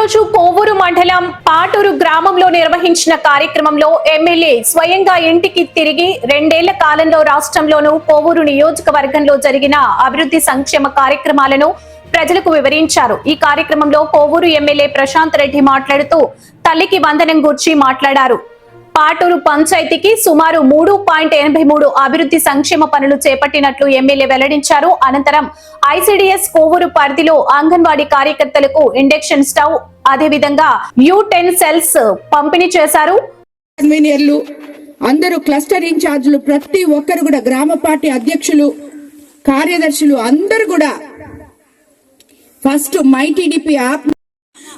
రోజు కోవూరు మండలం పాటూరు గ్రామంలో నిర్వహించిన కార్యక్రమంలో ఎమ్మెల్యే స్వయంగా ఇంటికి తిరిగి 2 ఏళ్ల కాలంలో రాష్ట్రంలోనూ కోవూరు నియోజకవర్గంలో జరిగిన అభివృద్ధి సంక్షేమ కార్యక్రమాలను ప్రజలకు వివరించారు. ఈ కార్యక్రమంలో కోవూరు ఎమ్మెల్యే ప్రశాంత్ రెడ్డి మాట్లాడుతూ తల్లికి వందనం గురించి మాట్లాడారు. పాటూరు పంచాయతీకి సుమారు 3.83 అభివృద్ధి సంక్షేమ పనులు చేపట్టినట్లు ఎమ్మెల్యే వెల్లడించారు. అనంతరం ఐసిడిఎస్ కోవూరు పరిధిలో అంగన్వాడీ కార్యకర్తలకు ఇండక్షన్ స్టవ్, అదేవిధంగా U10 సెల్స్ పంపిణీ చేశారు. అందరూ క్లస్టర్ ఇన్ఛార్జీలు, ప్రతి ఒక్కరు కూడా గ్రామ పార్టీ అధ్యక్షులు, కార్యదర్శులు అందరూ కూడా ఫస్ట్ మై టీడీపీ యాప్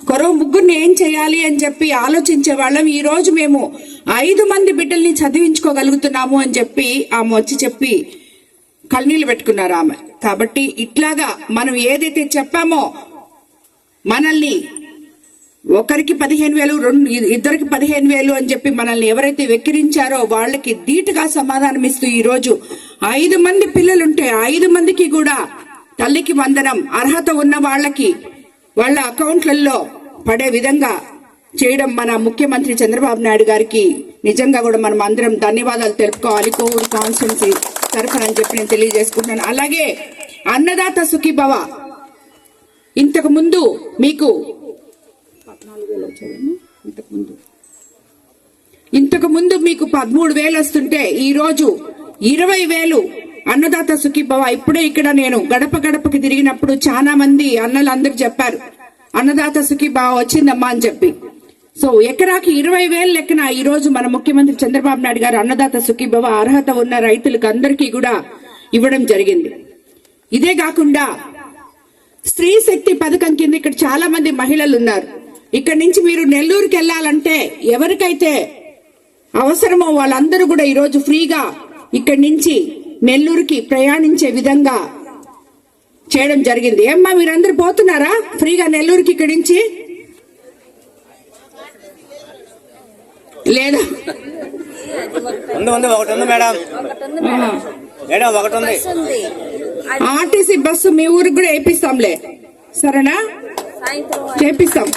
కొరవ ముగ్గురిని ఏం చేయాలి అని చెప్పి ఆలోచించే వాళ్ళం. ఈ రోజు మేము 5 మంది బిడ్డల్ని చదివించుకోగలుగుతున్నాము అని చెప్పి ఆమె వచ్చి చెప్పి కన్నీళ్లు పెట్టుకున్నారు ఆమె. కాబట్టి ఇట్లాగా మనం ఏదైతే చెప్పామో, మనల్ని ఒకరికి 15,000, ఇద్దరికి 15,000 అని చెప్పి మనల్ని ఎవరైతే వెక్కిరించారో వాళ్ళకి ధీటుగా సమాధానం ఇస్తూ ఈ రోజు 5 మంది పిల్లలుంటే 5 మందికి కూడా తల్లికి వందనం అర్హత ఉన్న వాళ్ళకి వాళ్ళ అకౌంట్లలో పడే విధంగా చేయడం మన ముఖ్యమంత్రి చంద్రబాబు నాయుడు గారికి నిజంగా కూడా మనం అందరం ధన్యవాదాలు తెలుపుకోవాలి. కోవూరు కాన్స్టిట్యున్సీ తరఫున అని చెప్పి నేను తెలియజేసుకుంటున్నాను. అలాగే అన్నదాత సుఖీభవ, ఇంతకు ముందు మీకు 13,000 వస్తుంటే ఈ రోజు 20,000 అన్నదాత సుఖీభవ. ఇప్పుడే ఇక్కడ నేను గడప గడపకి తిరిగినప్పుడు చాలా మంది అన్నలు అందరు చెప్పారు, అన్నదాత సుఖీభవ వచ్చిందమ్మా అని చెప్పి. సో ఎకరాకి 20,000 లెక్కన ఈ రోజు మన ముఖ్యమంత్రి చంద్రబాబు నాయుడు గారు అన్నదాత సుఖీభవ అర్హత ఉన్న రైతులకు అందరికీ కూడా ఇవ్వడం జరిగింది. ఇదే కాకుండా స్త్రీ శక్తి పథకం కింద ఇక్కడ చాలా మంది మహిళలు ఉన్నారు. ఇక్కడ నుంచి మీరు నెల్లూరుకి వెళ్ళాలంటే ఎవరికైతే అవసరమో వాళ్ళందరూ కూడా ఈరోజు ఫ్రీగా ఇక్కడి నుంచి నెల్లూరుకి ప్రయాణించే విధంగా చేయడం జరిగింది. ఏమ్మా మీరందరూ పోతున్నారా ఫ్రీగా నెల్లూరుకి ఇక్కడి నుంచి? లేదా? ఆర్టీసీ బస్సు మీ ఊరికి కూడా వేపిస్తాంలే, సరేనా? చేపిస్తాం,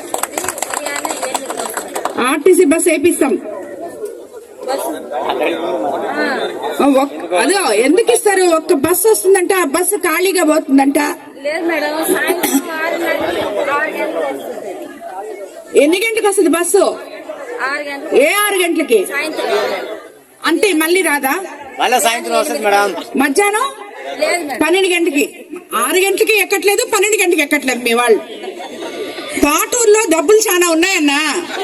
ఆర్టీసీ బస్సు వేపిస్తాం. అదో ఎందుకు ఇస్తారు? ఒక్క బస్సు వస్తుందంట, ఆ బస్సు ఖాళీగా పోతుందంట. ఎన్ని గంటలకు వస్తుంది బస్సు? ఏ 6 గంటలకి? అంటే మళ్ళీ రాదా? సాయంత్రం వస్తుంది మేడం. మధ్యాహ్నం 12 గంటకి. 6 గంటలకి ఎక్కట్లేదు, 12 గంటకి ఎక్కట్లేదు మీ వాళ్ళు. పాటూరులో డబ్బులు చాలా ఉన్నాయన్నా.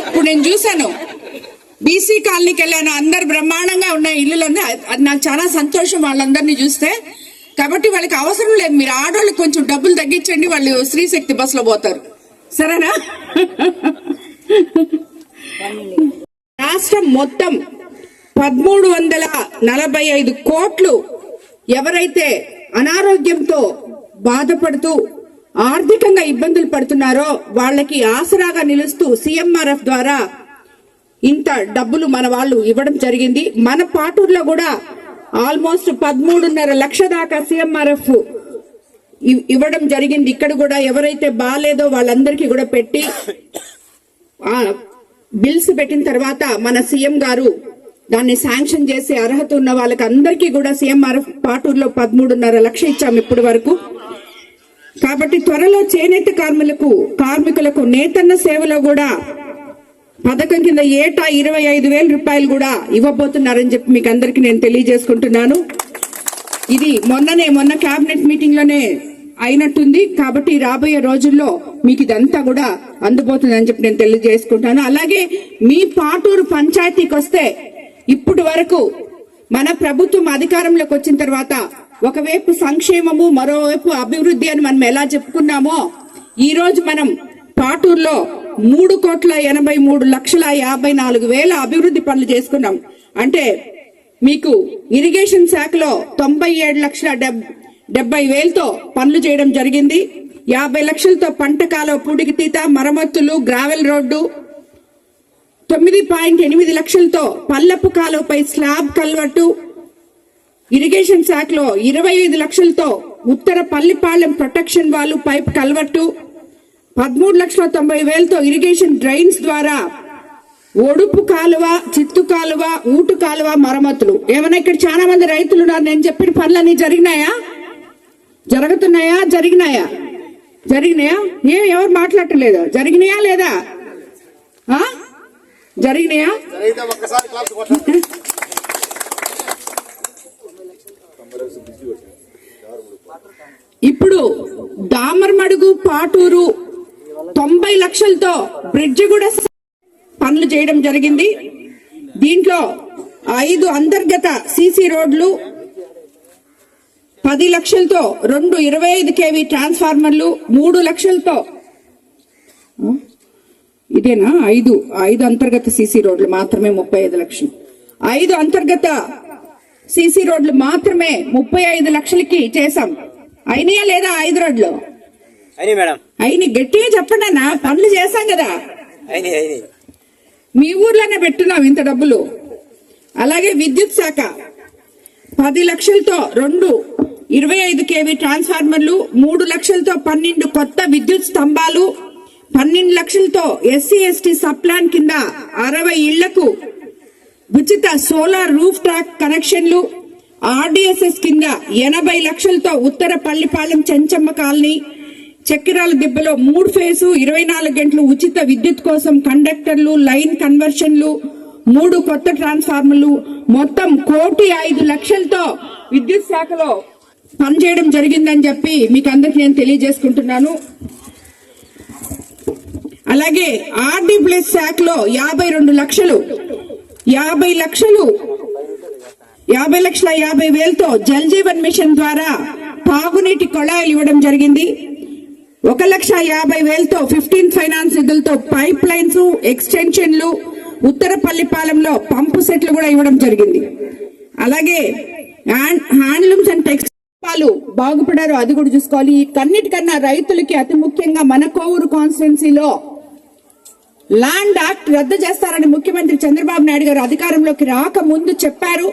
ఇప్పుడు నేను చూశాను, బీసీ కాలనీకి వెళ్ళాను, అందరు బ్రహ్మాండంగా ఉన్నాయి ఇల్లులన్నీ. అది నాకు చాలా సంతోషం వాళ్ళందరినీ చూస్తే. కాబట్టి వాళ్ళకి అవసరం లేదు, మీరు ఆడవాళ్ళకి కొంచెం డబ్బులు తగ్గించండి, వాళ్ళు స్త్రీ శక్తి బస్సులో పోతారు, సరేనా? రాష్ట్రం మొత్తం 1,345 కోట్లు ఎవరైతే అనారోగ్యంతో బాధపడుతూ ఆర్థికంగా ఇబ్బందులు పడుతున్నారో వాళ్ళకి ఆసరాగా నిలుస్తూ CMRF ద్వారా ఇంత డబ్బులు మన వాళ్ళు ఇవ్వడం జరిగింది. మన పాటూరులో కూడా ఆల్మోస్ట్ 13.5 లక్షల దాకా CMRF ఇవ్వడం జరిగింది. ఇక్కడ కూడా ఎవరైతే బాలేదో వాళ్ళందరికీ కూడా పెట్టి బిల్స్ పెట్టిన తర్వాత మన సీఎం గారు దాన్ని శాంక్షన్ చేసి అర్హత ఉన్న వాళ్ళకి అందరికీ కూడా CMRF పాటూరులో 13.5 లక్షలు ఇచ్చాం ఇప్పటి వరకు. కాబట్టి త్వరలో చేనేత కార్మికులకు నేతన్న సేవలో కూడా పథకం కింద ఏటా 25,000 రూపాయలు కూడా ఇవ్వబోతున్నారని చెప్పి మీకు అందరికి నేను తెలియజేసుకుంటున్నాను. ఇది మొన్న కేబినెట్ మీటింగ్ లోనే అయినట్టుంది. కాబట్టి రాబోయే రోజుల్లో మీకు ఇదంతా కూడా అందుబోతుందని చెప్పి నేను తెలియజేసుకుంటాను. అలాగే మీ పాటూరు పంచాయతీకి వస్తే ఇప్పటి వరకు మన ప్రభుత్వం అధికారంలోకి వచ్చిన తర్వాత ఒకవైపు సంక్షేమము, మరోవైపు అభివృద్ధి అని మనం ఎలా చెప్పుకున్నామో, ఈ రోజు మనం పాటూరులో 3,83,54,000 అభివృద్ధి పనులు చేసుకున్నాం. అంటే మీకు ఇరిగేషన్ శాఖలో 97,70,000తో పనులు చేయడం జరిగింది. 50 లక్షలతో పంట కాలువ పూడికితీత, మరమ్మతులు, గ్రావెల్ రోడ్డు, 9.8 లక్షలతో పల్లపు కాలువపై స్లాబ్ కల్వర్టు, ఇరిగేషన్ శాఖలో 25 లక్షలతో ఉత్తర Pallipalem protection wall pipe culvert, 13,90,000తో ఇరిగేషన్ డ్రైన్స్ ద్వారా ఒడుపు కాలువ, చిత్తు కాలువ, ఊటు కాలువ మరమ్మతులు. ఏమైనా ఇక్కడ చాలా మంది రైతులు ఉన్నారు. నేను చెప్పిన పనులన్నీ జరిగినాయా? జరుగుతున్నాయా? జరిగినాయా? ఎవరు మాట్లాడలేదు? జరిగినాయా లేదా? జరిగినాయా? ఇప్పుడు దామరమడుగు పాటూరు 90 లక్షలతో బ్రిడ్జి కూడా పనులు చేయడం జరిగింది. దీంట్లో 5 అంతర్గత సిసి రోడ్లు, 10 లక్షలతో 2 25 kV ట్రాన్స్ఫార్మర్లు, 3 లక్షలతో ఇదేనా 5 అంతర్గత సిసి రోడ్లు మాత్రమే 35 లక్షలు. 5 అంతర్గత సిసి రోడ్లు మాత్రమే 35 లక్షలకి చేశాం. అయినాయా లేదా? 5 రోడ్లు అయినా గట్టిగా చెప్పండి అన్న. పనులు చేశాం కదా. మీ ఊర్లోనే పెట్టున్నాం ఇంత డబ్బులు. అలాగే విద్యుత్ శాఖ 10 లక్షలతో 2 25 kV ట్రాన్స్ఫార్మర్లు, 3 లక్షలతో 12 కొత్త విద్యుత్ స్తంభాలు, 12 లక్షలతో SC/ST సప్లాన్ కింద 60 ఇళ్లకు ఉచిత సోలార్ రూఫ్ టాప్ కనెక్షన్లు, RDSS కింద 80 లక్షలతో ఉత్తర పల్లిపాలెం చెంచమ్మ కాలనీ, చక్కెరాల దిబ్బలో 3 ఫేజు 24 గంటలు ఉచిత విద్యుత్ కోసం కండక్టర్లు, లైన్ కన్వర్షన్లు, 3 కొత్త ట్రాన్స్ఫార్మర్లు, మొత్తం 1,05,00,000తో విద్యుత్ శాఖలో పనిచేయడం జరిగిందని చెప్పి మీకు అందరికి నేను తెలియజేసుకుంటున్నాను. అలాగే RD ప్లస్ శాఖలో 52 లక్షలు, 50,50,50,000తో జల్ జీవన్ మిషన్ ద్వారా తాగునీటి కొళాయిలు ఇవ్వడం జరిగింది. 1,50,50,000తో 15 ఫైనాన్స్ నిధులతో పైప్ లైన్స్, ఎక్స్టెన్షన్లు, ఉత్తరపల్లిపాలెంలో పంపు సెట్లు కూడా ఇవ్వడం జరిగింది. అలాగే హ్యాండ్లూమ్స్ అండ్ టెక్స్టైల్స్ బాగుపడారు, అది కూడా చూసుకోవాలి. కన్నిటికన్నా రైతులకి అతి ముఖ్యంగా మన కోవూరు కాన్స్టిట్యున్సీలో ల్యాండ్ యాక్ట్ రద్దు చేస్తారని ముఖ్యమంత్రి చంద్రబాబు నాయుడు గారు అధికారంలోకి రాకముందు చెప్పారు.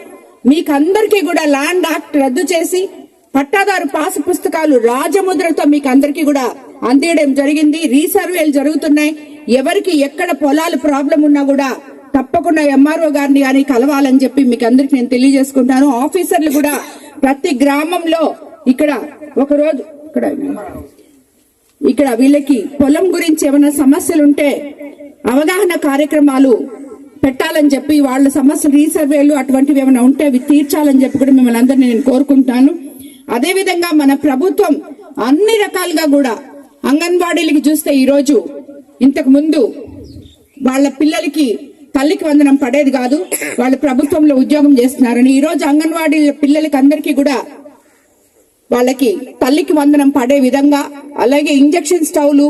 మీకు అందరికీ కూడా ల్యాండ్ యాక్ట్ రద్దు చేసి పట్టాదారు పాసు పుస్తకాలు రాజముద్రతో మీకు అందరికీ కూడా అందించడం జరిగింది. రీసర్వేలు జరుగుతున్నాయి. ఎవరికి ఎక్కడ పొలాలు ప్రాబ్లం ఉన్నా కూడా తప్పకుండా MRO గారిని కానీ కలవాలని చెప్పి మీకు అందరికి నేను తెలియజేసుకుంటాను. ఆఫీసర్లు కూడా ప్రతి గ్రామంలో ఇక్కడ ఒకరోజు ఇక్కడ వీళ్ళకి పొలం గురించి ఏమైనా సమస్యలు ఉంటే అవగాహన కార్యక్రమాలు పెట్టాలని చెప్పి వాళ్ళ సమస్యలు రీసర్వేలు అటువంటివి ఏమైనా ఉంటే అవి తీర్చాలని చెప్పి కూడా మిమ్మల్ని అందరినీ నేను కోరుకుంటాను. అదేవిధంగా మన ప్రభుత్వం అన్ని రకాలుగా కూడా అంగన్వాడీలకి చూస్తే ఈరోజు ఇంతకు ముందు వాళ్ళ పిల్లలకి తల్లికి వందనం పడేది కాదు, వాళ్ళ ప్రభుత్వంలో ఉద్యోగం చేస్తున్నారని ఈరోజు అంగన్వాడీ పిల్లలకి అందరికీ కూడా వాళ్ళకి తల్లికి వందనం పడే విధంగా, అలాగే ఇంజెక్షన్ స్టవ్లు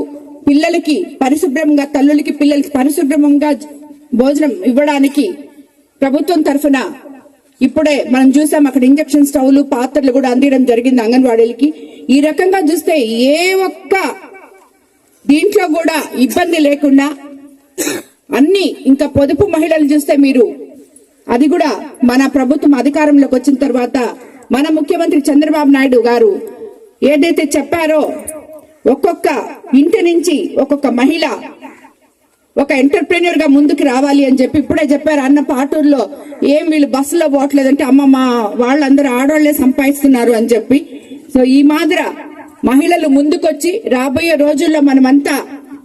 పిల్లలకి పరిశుభ్రంగా, తల్లులకి పిల్లలకి పరిశుభ్రంగా భోజనం ఇవ్వడానికి ప్రభుత్వం తరఫున ఇప్పుడే మనం చూసాం అక్కడ ఇంజెక్షన్ స్టవ్లు, పాత్రలు కూడా అందించడం జరిగింది అంగన్వాడీలకి. ఈ రకంగా చూస్తే ఏ ఒక్క దీంట్లో కూడా ఇబ్బంది లేకుండా అన్ని, ఇంకా పొదుపు మహిళలు చూస్తే మీరు అది కూడా మన ప్రభుత్వం అధికారంలోకి వచ్చిన తర్వాత మన ముఖ్యమంత్రి చంద్రబాబు నాయుడు గారు ఏదైతే చెప్పారో ఒక్కొక్క ఇంటి నుంచి ఒక్కొక్క మహిళ ఒక ఎంటర్ప్రెన్యూర్ గా ముందుకు రావాలి అని చెప్పి ఇప్పుడే చెప్పారు. అన్న పాటూరులో ఏం వీళ్ళు బస్సులో పోవట్లేదంటే అమ్మ మా వాళ్ళందరూ ఆడవాళ్లే సంపాదిస్తున్నారు అని చెప్పి. సో ఈ మాదిర మహిళలు ముందుకొచ్చి రాబోయే రోజుల్లో మనమంతా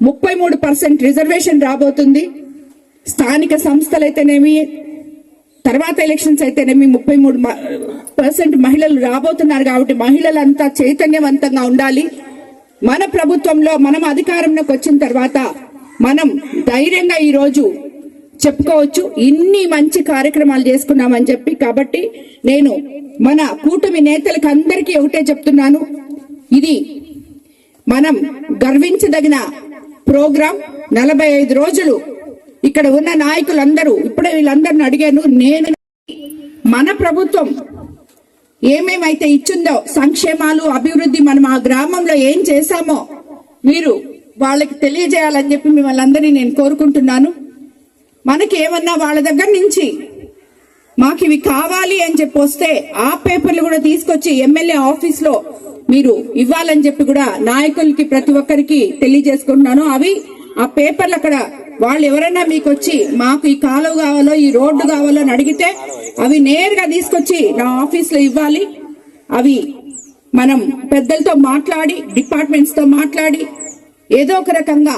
33% రిజర్వేషన్ రాబోతుంది. స్థానిక సంస్థలైతేనేమి, తర్వాత ఎలక్షన్స్ అయితేనేమి 33% మహిళలు రాబోతున్నారు. కాబట్టి మహిళలంతా చైతన్యవంతంగా ఉండాలి. మన ప్రభుత్వంలో మనం అధికారంలోకి వచ్చిన తర్వాత మనం ధైర్యంగా ఈ రోజు చెప్పుకోవచ్చు ఇన్ని మంచి కార్యక్రమాలు చేసుకున్నామని చెప్పి. కాబట్టి నేను మన కూటమి నేతలకు అందరికీ ఒకటే చెప్తున్నాను, ఇది మనం గర్వించదగిన ప్రోగ్రాం. 45 రోజులు ఇక్కడ ఉన్న నాయకులందరూ, ఇప్పుడే వీళ్ళందరిని అడిగాను నేను, మన ప్రభుత్వం ఏమేమైతే ఇచ్చిందో సంక్షేమాలు, అభివృద్ధి, మనం ఆ గ్రామంలో ఏం చేశామో మీరు వాళ్ళకి తెలియజేయాలని చెప్పి మిమ్మల్ని అందరినీ నేను కోరుకుంటున్నాను. మనకి ఏమన్నా వాళ్ళ దగ్గర నుంచి మాకు ఇవి కావాలి అని చెప్పి వస్తే ఆ పేపర్లు కూడా తీసుకొచ్చి ఎమ్మెల్యే ఆఫీస్ లో మీరు ఇవ్వాలని చెప్పి కూడా నాయకులకి ప్రతి ఒక్కరికి తెలియజేసుకుంటున్నాను. అవి ఆ పేపర్లు అక్కడ వాళ్ళు ఎవరైనా మీకు వచ్చి మాకు ఈ కాలువ కావాలో ఈ రోడ్డు కావాలో అని అడిగితే అవి నేరుగా తీసుకొచ్చి నా ఆఫీస్ లో ఇవ్వాలి. అవి మనం పెద్దలతో మాట్లాడి డిపార్ట్మెంట్స్ తో మాట్లాడి ఏదో ఒక రకంగా